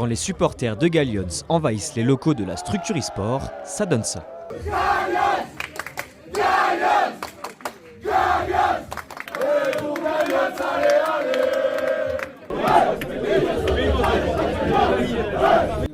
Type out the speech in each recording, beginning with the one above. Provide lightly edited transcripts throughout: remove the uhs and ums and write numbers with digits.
Quand les supporters de Gallions envahissent les locaux de la structure e-sport, ça donne ça.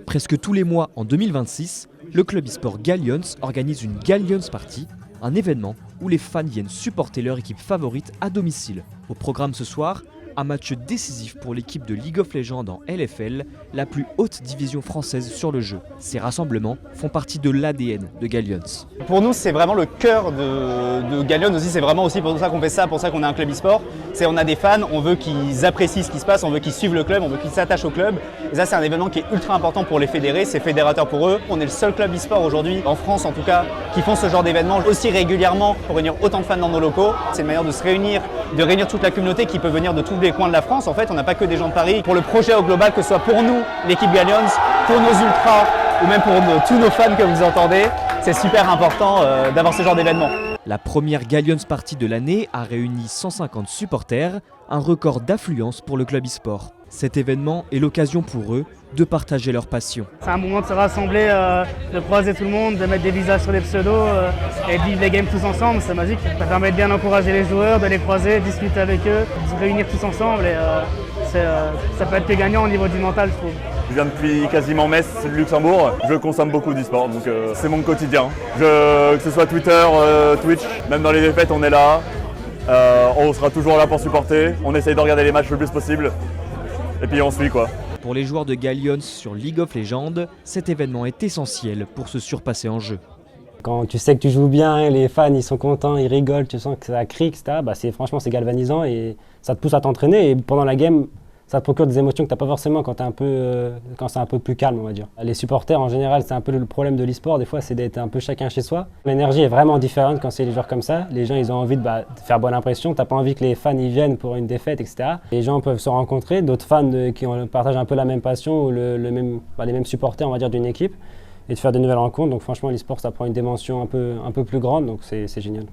Presque tous les mois en 2026, le club e-sport Gallions organise une Gallions Party, un événement où les fans viennent supporter leur équipe favorite à domicile. Au programme ce soir, un match décisif pour l'équipe de League of Legends en LFL, la plus haute division française sur le jeu. Ces rassemblements font partie de l'ADN de Gallions. Pour nous, c'est vraiment le cœur de Gallions aussi. C'est vraiment aussi pour ça qu'on fait ça, pour ça qu'on est un club e-sport. On a des fans, on veut qu'ils apprécient ce qui se passe, on veut qu'ils suivent le club, on veut qu'ils s'attachent au club. Et ça, c'est un événement qui est ultra important pour les fédérés, c'est fédérateur pour eux. On est le seul club e-sport aujourd'hui, en France en tout cas, qui font ce genre d'événements aussi régulièrement pour réunir autant de fans dans nos locaux. C'est une manière de se réunir, de réunir toute la communauté qui peut venir de tous les coins de la France. En fait, on n'a pas que des gens de Paris. Pour le projet au global, que ce soit pour nous, l'équipe Gallions, pour nos ultras ou même pour tous nos fans que vous entendez, c'est super important d'avoir ce genre d'événement. La première Gallions Party de l'année a réuni 150 supporters, un record d'affluence pour le club e-sport. Cet événement est l'occasion pour eux de partager leur passion. C'est un moment de se rassembler, de croiser tout le monde, de mettre des visages sur les pseudos et de vivre les games tous ensemble, c'est magique. Ça permet de bien encourager les joueurs, de les croiser, discuter avec eux, de se réunir tous ensemble et ça peut être plus gagnant au niveau du mental, je trouve. Je viens depuis quasiment Metz, Luxembourg. Je consomme beaucoup d'e-sport, donc c'est mon quotidien. Que ce soit Twitter, Twitch, même dans les défaites, on est là. On sera toujours là pour supporter. On essaye de regarder les matchs le plus possible. Et puis on suit quoi. Pour les joueurs de Gallions sur League of Legends, cet événement est essentiel pour se surpasser en jeu. Quand tu sais que tu joues bien, les fans ils sont contents, ils rigolent, tu sens que ça crie, etc. Franchement c'est galvanisant et ça te pousse à t'entraîner. Et pendant la game, ça te procure des émotions que tu n'as pas forcément quand c'est un peu plus calme, on va dire. Les supporters, en général, c'est un peu le problème de l'e-sport. Des fois, c'est d'être un peu chacun chez soi. L'énergie est vraiment différente quand c'est les joueurs comme ça. Les gens, ils ont envie de faire bonne impression. Tu n'as pas envie que les fans y viennent pour une défaite, etc. Les gens peuvent se rencontrer, d'autres fans qui partagent un peu la même passion ou les mêmes supporters, on va dire, d'une équipe, et de faire de nouvelles rencontres. Donc franchement, l'e-sport, ça prend une dimension un peu plus grande, donc c'est génial.